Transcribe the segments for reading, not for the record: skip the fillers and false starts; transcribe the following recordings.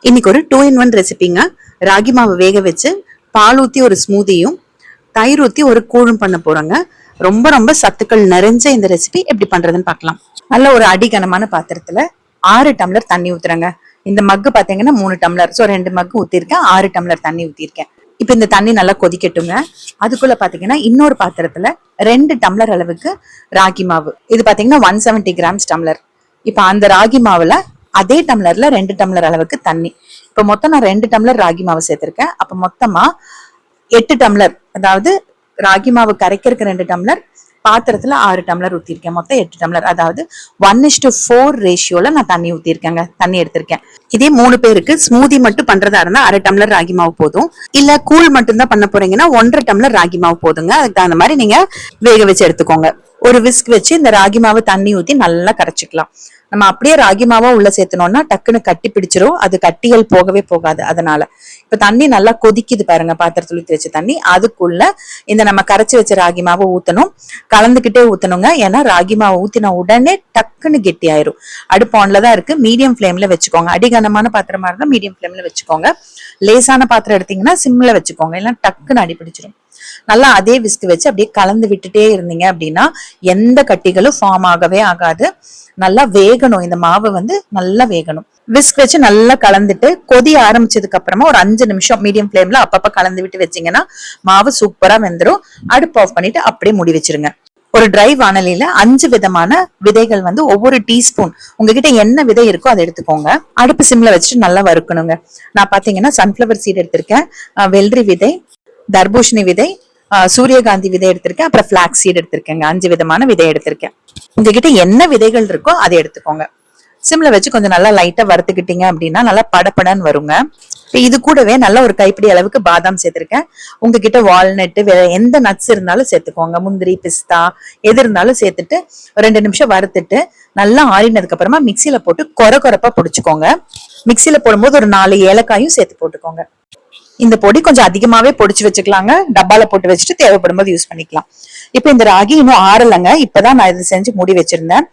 இன்னைக்கு ஒரு 2 in 1 ரெசிபிங்க. ராகி மாவு வேக வச்சு பால் ஊத்தி ஒரு ஸ்மூதியும் தயிர் ஊத்தி ஒரு கூழும் பண்ண போறோங்க. ரொம்ப ரொம்ப சத்துக்கள் நிறைஞ்ச இந்த ரெசிபி எப்படி பண்றதுன்னு பார்க்கலாம். நல்ல ஒரு அடிகனமான பாத்திரத்துல 6 டம்ளர் தண்ணி ஊத்துறேங்க. இந்த மக்கு பாத்தீங்கன்னா 3 டம்ளர், ஸோ 2 மக்கு ஊத்திருக்கேன், 6 டம்ளர் தண்ணி ஊத்திருக்கேன். இப்ப இந்த தண்ணி நல்லா கொதிக்கட்டுங்க. அதுக்குள்ள பாத்தீங்கன்னா இன்னொரு பாத்திரத்துல 2 டம்ளர் அளவுக்கு ராகி மாவு, இது பாத்தீங்கன்னா 170 கிராம்ஸ் டம்ளர். இப்ப அந்த ராகி மாவுல அதே டம்ளர்ல 2 டம்ளர் அளவுக்கு தண்ணி. இப்ப மொத்தம் நான் 2 டம்ளர் ராகி மாவு சேர்த்திருக்கேன். அப்ப மொத்தமா 8 டம்ளர், அதாவது ராகி மாவு கரைக்கிறதுக்கு 2 டம்ளர், பாத்திரத்துல 6 டம்ளர் ஊத்திருக்கேன். மொத்தம் 8 டம்ளர், அதாவது 1:4 ரேஷியோல நான் தண்ணி ஊத்திருக்கேங்க, தண்ணி எடுத்திருக்கேன். இதே 3 பேருக்கு ஸ்மூதி மட்டும் பண்றதா இருந்தா 1/2 டம்ளர் ராகி மாவு போதும். இல்ல கூழ் மட்டும் தான் பண்ண போறீங்கன்னா 1.5 டம்ளர் ராகி மாவு போதுங்க. அதுக்கு தகுந்த மாதிரி நீங்க வேக வச்சு எடுத்துக்கோங்க. ஒரு விஸ்க் வச்சு இந்த ராகி மாவு தண்ணி ஊத்தி நல்லா கரைச்சிக்கலாம். நம்ம அப்படியே ராகி மாவா உள்ள சேர்த்தனோம்னா டக்குன்னு கட்டி பிடிச்சிரும், அது கட்டிகள் போகவே போகாது. அதனால இப்ப தண்ணி நல்லா கொதிக்குது பாருங்க, பாத்திரத்துல ஊத்தி வச்ச தண்ணி. அதுக்குள்ள இந்த நம்ம கரைச்சி வச்ச ராகி மாவை ஊத்தணும், கலந்துகிட்டே ஊத்தணுங்க. ஏன்னா ராகி மாவை ஊத்தின உடனே டக்குன்னு கெட்டி ஆயிரும். அடுப்பு ஆன்ல தான் இருக்கு, மீடியம் ஃபிளேம்ல வச்சுக்கோங்க. அடிகனமான பாத்திரமா இருந்தா மீடியம் ஃபிளேம்ல வச்சுக்கோங்க. லேசான பாத்திரம் எடுத்தீங்கன்னா சிம்ல வச்சுக்கோங்க, இல்லைன்னா டக்குன்னு அடி பிடிச்சிரும். நல்லா அதே விஸ்க் வச்சு அப்படியே கலந்து விட்டுட்டே இருந்தீங்க அப்படின்னா எந்த கட்டிகளும் ஃபார்ம் ஆகவே ஆகாது. நல்லா வேகணும், இந்த மாவு நல்லா வேகணும். விஸ்க் வச்சு நல்லா கலந்துட்டு கொதி ஆரம்பிச்சதுக்கு அப்புறமா ஒரு 5 நிமிஷம் மீடியம் ஃபிளேம்ல அப்பப்ப கலந்து விட்டு வச்சீங்கன்னா மாவு சூப்பரா வெந்துடும். அடுப்பு ஆஃப் பண்ணிட்டு அப்படியே மூடி வச்சிருங்க. ஒரு டிரை வானலியில 5 விதமான விதைகள் ஒவ்வொரு டீஸ்பூன், உங்ககிட்ட என்ன விதை இருக்கோ அதை எடுத்துக்கோங்க. அடுப்பு சிம்ல வச்சுட்டு நல்லா வறுக்கணுங்க. நான் பாத்தீங்கன்னா சன்ஃபிளவர் சீட் எடுத்திருக்கேன், வெள்ளரி விதை, தர்பூஷணி விதை, சூரியகாந்தி விதை எடுத்திருக்கேன், அப்புறம் பிளாக்ஸ் சீட் எடுத்திருக்கேங்க. 5 விதமான விதை எடுத்திருக்கேன். உங்ககிட்ட என்ன விதைகள் இருக்கோ அதை எடுத்துக்கோங்க. சிம்ல வச்சு கொஞ்சம் நல்லா லைட்டா வறுத்துக்கிட்டீங்க அப்படின்னா நல்லா படப்படன்னு வருங்க. இது கூடவே நல்ல ஒரு கைப்பிடி அளவுக்கு பாதாம் சேர்த்திருக்கேன். உங்ககிட்ட வால்நட் எந்த நட்ஸ் இருந்தாலும் சேர்த்துக்கோங்க, முந்திரி பிஸ்தா எது இருந்தாலும் சேர்த்துட்டு 2 நிமிஷம் வறுத்துட்டு நல்லா ஆறினதுக்கு அப்புறமா மிக்சியில போட்டு கொரப்பா பொடிச்சுக்கோங்க. மிக்சியில போடும்போது ஒரு 4 ஏலக்காயும் சேர்த்து போட்டுக்கோங்க. இந்த பொடி கொஞ்சம் அதிகமாவே பொடிச்சு வச்சுக்கலாங்க, டப்பால போட்டு வச்சுட்டு தேவைப்படும் போது யூஸ் பண்ணிக்கலாம். இப்ப இந்த ராகி இன்னும் ஆறலைங்க, இப்பதான் நான் இது செஞ்சு மூடி வச்சிருந்தேன்.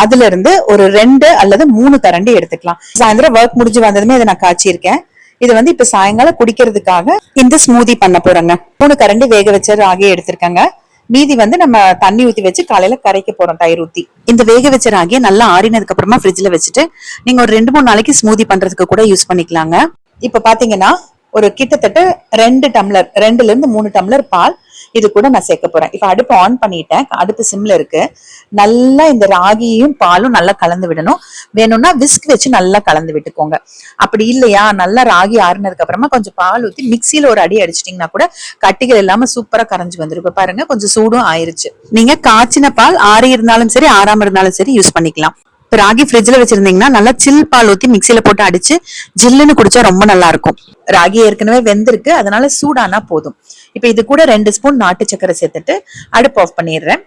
அதுல இருந்து ஒரு 2 அல்லது 3 கரண்டி எடுத்துக்கலாம். சாயந்தரம் ஒர்க் முடிஞ்சு வந்ததுமே இதை நான் காய்ச்சிருக்கேன். இது இப்ப சாயங்காலம் குடிக்கிறதுக்காக இந்த ஸ்மூதி பண்ண போறேங்க. 3 கரண்டி வேக வச்ச ராகி எடுத்திருக்கேங்க. மீதி நம்ம தண்ணி ஊத்தி வச்சு காலையில கரைக்க போறோம், தயிர் ஊத்தி. இந்த வேக வச்ச ராகியை நல்லா ஆறினதுக்கு அப்புறமா ஃப்ரிட்ஜ்ல வச்சுட்டு நீங்க ஒரு 2-3 நாளைக்கு ஸ்மூதி பண்றதுக்கு கூட யூஸ் பண்ணிக்கலாங்க. இப்ப பாத்தீங்கன்னா ஒரு கிட்டத்தட்ட 2 டம்ளர், 2ல இருந்து 3 டம்ளர் பால் இது கூட நான் சேர்க்க போறேன். இப்ப அடுப்பு ஆன் பண்ணிட்டேன், அடுப்பு சிம்ல இருக்கு. நல்லா இந்த ராகியும் பாலும் நல்லா கலந்து விடணும். வேணும்னா விஸ்க் வச்சு நல்லா கலந்து விட்டுக்கோங்க. அப்படி இல்லையா, நல்லா ராகி ஆறுனதுக்கு அப்புறமா கொஞ்சம் பால் ஊத்தி மிக்சியில ஒரு அடி அடிச்சிட்டீங்கன்னா கூட கட்டிகள் இல்லாம சூப்பரா கரைஞ்சு வந்துடும். இப்ப பாருங்க கொஞ்சம் சூடும் ஆயிருச்சு. நீங்க காய்ச்சின பால் ஆறி இருந்தாலும் சரி ஆறாம இருந்தாலும் சரி யூஸ் பண்ணிக்கலாம். இப்ப ராகி ஃப்ரிட்ஜ்ல வச்சிருந்தீங்கன்னா நல்லா சில் பால் ஊத்தி மிக்சியில போட்டு அடிச்சு ஜில்லுன்னு குடிச்சா ரொம்ப நல்லா இருக்கும். ராகி ஏற்கனவே வெந்திருக்கு, அதனால சூடானா போதும். இப்ப இது கூட 2 ஸ்பூன் நாட்டு சக்கரை சேர்த்துட்டு அடுப்பு ஆஃப் பண்ணிடுறேன்.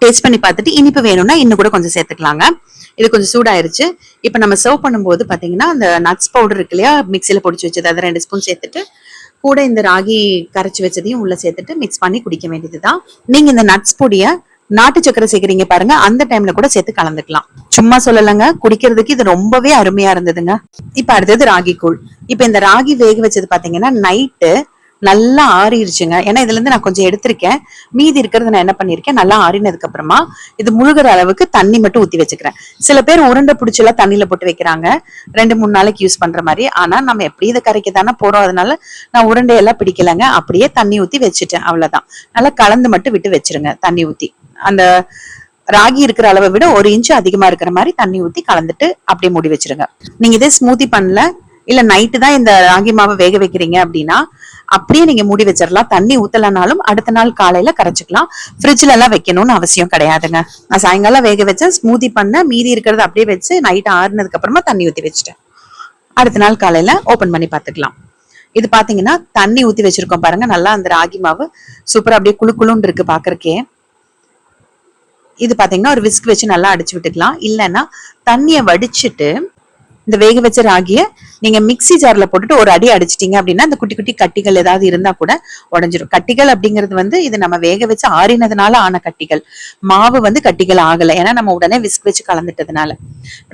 டேஸ்ட் பண்ணி பார்த்துட்டு இனிப்பு வேணும்னா இன்னும் கூட கொஞ்சம் சேர்த்துக்கலாங்க. இது கொஞ்சம் சூடாயிருச்சு. இப்ப நம்ம சர்வ் பண்ணும்போது பாத்தீங்கன்னா அந்த நட்ஸ் பவுடர் இருக்கு இல்லையா, மிக்சியில பொடிச்சு வச்சது, அதை 2 ஸ்பூன் சேர்த்துட்டு கூட இந்த ராகி கரைச்சி வச்சதையும் உள்ள சேர்த்துட்டு மிக்ஸ் பண்ணி குடிக்க வேண்டியதுதான். நீங்க இந்த நட்ஸ் பொடிய நாட்டு சக்கரை சேர்க்கறீங்க பாருங்க, அந்த டைம்ல கூட சேர்த்து கலந்துக்கலாம். சும்மா சொல்லலங்க, குடிக்கிறதுக்கு இது ரொம்பவே அருமையா இருந்ததுங்க. இப்ப அடுத்தது ராகி கூழ். இப்ப இந்த ராகி வேக வச்சது பாத்தீங்கன்னா நைட்டு நல்லா ஆறிடுச்சுங்க. ஏன்னா இதுல இருந்து நான் கொஞ்சம் எடுத்திருக்கேன், மீதி இருக்கிறது நான் என்ன பண்ணிருக்கேன், நல்லா ஆறினதுக்கு அப்புறமா இது முழுகிற அளவுக்கு தண்ணி மட்டும் ஊத்தி வச்சுக்கிறேன். சில பேர் உருண்டை பிடிச்செல்லாம் தண்ணியில போட்டு வைக்கிறாங்க 2-3 நாளைக்கு யூஸ் பண்ற மாதிரி. ஆனா நம்ம எப்படி இதை கரைக்க தானே போறோம், அதனால நான் உருண்டையெல்லாம் பிடிக்கலங்க, அப்படியே தண்ணி ஊத்தி வச்சுட்டேன், அவ்வளவுதான். நல்லா கலந்து மட்டும் விட்டு வச்சிருங்க. தண்ணி ஊத்தி அந்த ராகி இருக்கிற அளவை விட 1 இன்ச்சு அதிகமா இருக்கிற மாதிரி தண்ணி ஊத்தி கலந்துட்டு அப்படியே மூடி வச்சிருங்க. நீங்க இதே ஸ்மூதி பண்ணல, இல்ல நைட்டு தான் இந்த ராகி மாவை வேக வைக்கிறீங்க அப்படின்னா அப்படியே நீங்க மூடி வச்சிடலாம். தண்ணி ஊத்தலனாலும் அடுத்த நாள் காலையில கரைச்சிக்கலாம். ஃப்ரிட்ஜ்ல எல்லாம் வைக்கணும்னு அவசியம் கிடையாதுங்க. நான் சாயங்காலம் வேக வச்சேன், ஸ்மூதி பண்ண, மீதி இருக்கிறத அப்படியே வச்சு நைட் ஆறுனதுக்கு அப்புறமா தண்ணி ஊத்தி வச்சுட்டேன். அடுத்த நாள் காலையில ஓபன் பண்ணி பாத்துக்கலாம். இது பாத்தீங்கன்னா தண்ணி ஊத்தி வச்சிருக்கோம் பாருங்க, நல்லா அந்த ராகி மாவு சூப்பரா அப்படியே குளுன்னு இருக்கு பாக்குறக்கே. இது பாத்தீங்கன்னா ஒரு விஸ்க் வச்சு நல்லா அடிச்சு விட்டுக்கலாம். இல்லைன்னா தண்ணியை வடிச்சிட்டு இந்த வேக வச்ச ராகிய நீங்க மிக்ஸி ஜார்ல போட்டுட்டு ஒரு அடி அடிச்சிட்டீங்க அப்படின்னா அந்த குட்டி குட்டி கட்டிகள் ஏதாவது இருந்தா கூட உடைஞ்சிரும். கட்டிகள் அப்படிங்கிறது வந்து இது நம்ம வேக வச்சு ஆறினதுனால ஆன கட்டிகள். மாவு வந்து கட்டிகள் ஆகல, ஏன்னா நம்ம உடனே விஸ்க் வச்சு கலந்துட்டதுனால.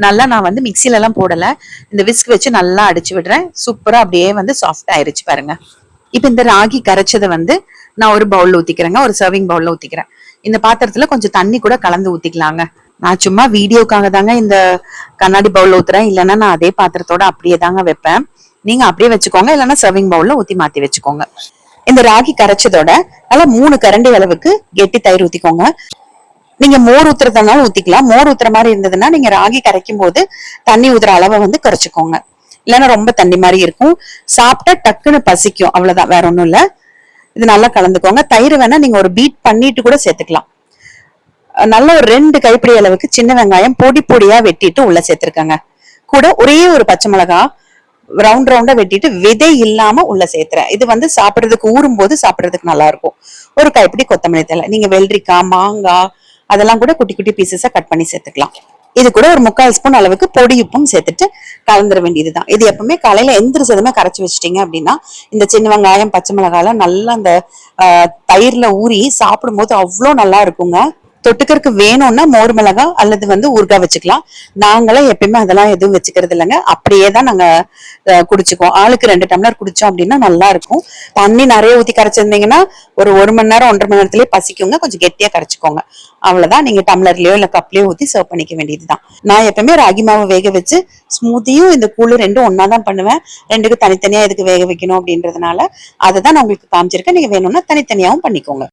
நல்லா நான் வந்து மிக்சில எல்லாம் போடல, இந்த விஸ்க் வச்சு நல்லா அடிச்சு விடுறேன். சூப்பரா அப்படியே வந்து சாஃப்ட் ஆயிருச்சு பாருங்க. இப்ப இந்த ராகி கரைச்சதை வந்து நான் ஒரு பவுல்ல ஊத்திக்கிறேங்க, ஒரு சர்விங் பவுல்ல ஊத்திக்கிறேன். இந்த பாத்திரத்துல கொஞ்சம் தண்ணி கூட கலந்து ஊத்திக்கலாங்க. நான் சும்மா வீடியோக்காக தாங்க இந்த கண்ணாடி பவுல்ல ஊத்துறேன், இல்லைன்னா நான் அதே பாத்திரத்தோட அப்படியே தாங்க வைப்பேன். நீங்க அப்படியே வச்சுக்கோங்க, இல்லைன்னா சர்விங் பவுல்ல ஊத்தி மாத்தி வச்சுக்கோங்க. இந்த ராகி கரைச்சதோட நல்லா 3 கரண்டி அளவுக்கு கெட்டி தயிர் ஊத்திக்கோங்க. நீங்க மோர் ஊத்துறதுனாலும் ஊத்திக்கலாம். மோர் ஊத்துற மாதிரி இருந்ததுன்னா நீங்க ராகி கரைக்கும் போது தண்ணி ஊத்துற அளவை வந்து குறைச்சிக்கோங்க, இல்லைன்னா ரொம்ப தண்ணி மாதிரி இருக்கும். சாப்பிட்டா டக்குன்னு பசிக்கும், அவ்வளவுதான், வேற ஒண்ணும் இல்ல. இது நல்லா கலந்துக்கோங்க. தயிர் வேணா நீங்க ஒரு பீட் பண்ணிட்டு கூட சேர்த்துக்கலாம். நல்ல ஒரு 2 கைப்பிடி அளவுக்கு சின்ன வெங்காயம் பொடி பொடியா வெட்டிட்டு உள்ள சேர்த்திருக்காங்க. கூட ஒரே ஒரு பச்சை மிளகா ரவுண்ட் ரவுண்டா வெட்டிட்டு விதை இல்லாம உள்ள சேர்த்துறேன். இது வந்து சாப்பிடுறதுக்கு ஊறும் போது சாப்பிடுறதுக்கு நல்லா இருக்கும். ஒரு கைப்பிடி கொத்தமல்லி தழை, நீங்க வெள்ளரிக்காய் மாங்காய் அதெல்லாம் கூட குட்டி குட்டி பீசஸா கட் பண்ணி சேர்த்துக்கலாம். இது கூட ஒரு 3/4 ஸ்பூன் அளவுக்கு பொடி உப்பும் சேர்த்துட்டு கலந்துட வேண்டியதுதான். இது எப்பவுமே காலையில எந்திரிச்சதுமே கரைச்சி வச்சிட்டீங்க அப்படின்னா இந்த சின்ன வெங்காயம் பச்சை மிளகாய் நல்லா அந்த தயிர்ல ஊறி சாப்பிடும் போது அவ்வளோ நல்லா இருக்குங்க. தொட்டுக்கருக்கு வேணும்னா மோர் மிளகாய் அல்லது வந்து ஊறுகாய் வச்சுக்கலாம். நாங்களாம் எப்பயுமே அதெல்லாம் எதுவும் வச்சுக்கிறது இல்லைங்க, அப்படியே தான் நாங்க குடிச்சுக்குவோம். ஆளுக்கு 2 டம்ளர் குடிச்சோம் அப்படின்னா நல்லா இருக்கும். தண்ணி நிறைய ஊத்தி கரைச்சிருந்தீங்கன்னா ஒரு 1 மணி நேரம் 1.5 மணி நேரத்திலேயே பசிக்குங்க. கொஞ்சம் கெட்டியா கரைச்சிக்கோங்க, அவ்வளவுதான். நீங்க டம்ளர்லயோ இல்ல கப்லயோ ஊத்தி சர்வ் பண்ணிக்க வேண்டியதுதான். நான் எப்பவுமே ராகி மாவு வேக வச்சு ஸ்மூத்தியும் இந்த கூழு ரெண்டும் ஒன்னாதான் பண்ணுவேன். ரெண்டுக்கும் தனித்தனியா எதுக்கு வேக வைக்கணும் அப்படின்றதுனால அதை தான் நான் உங்களுக்கு காமிச்சிருக்கேன். நீங்க வேணும்னா தனித்தனியாவும் பண்ணிக்கோங்க.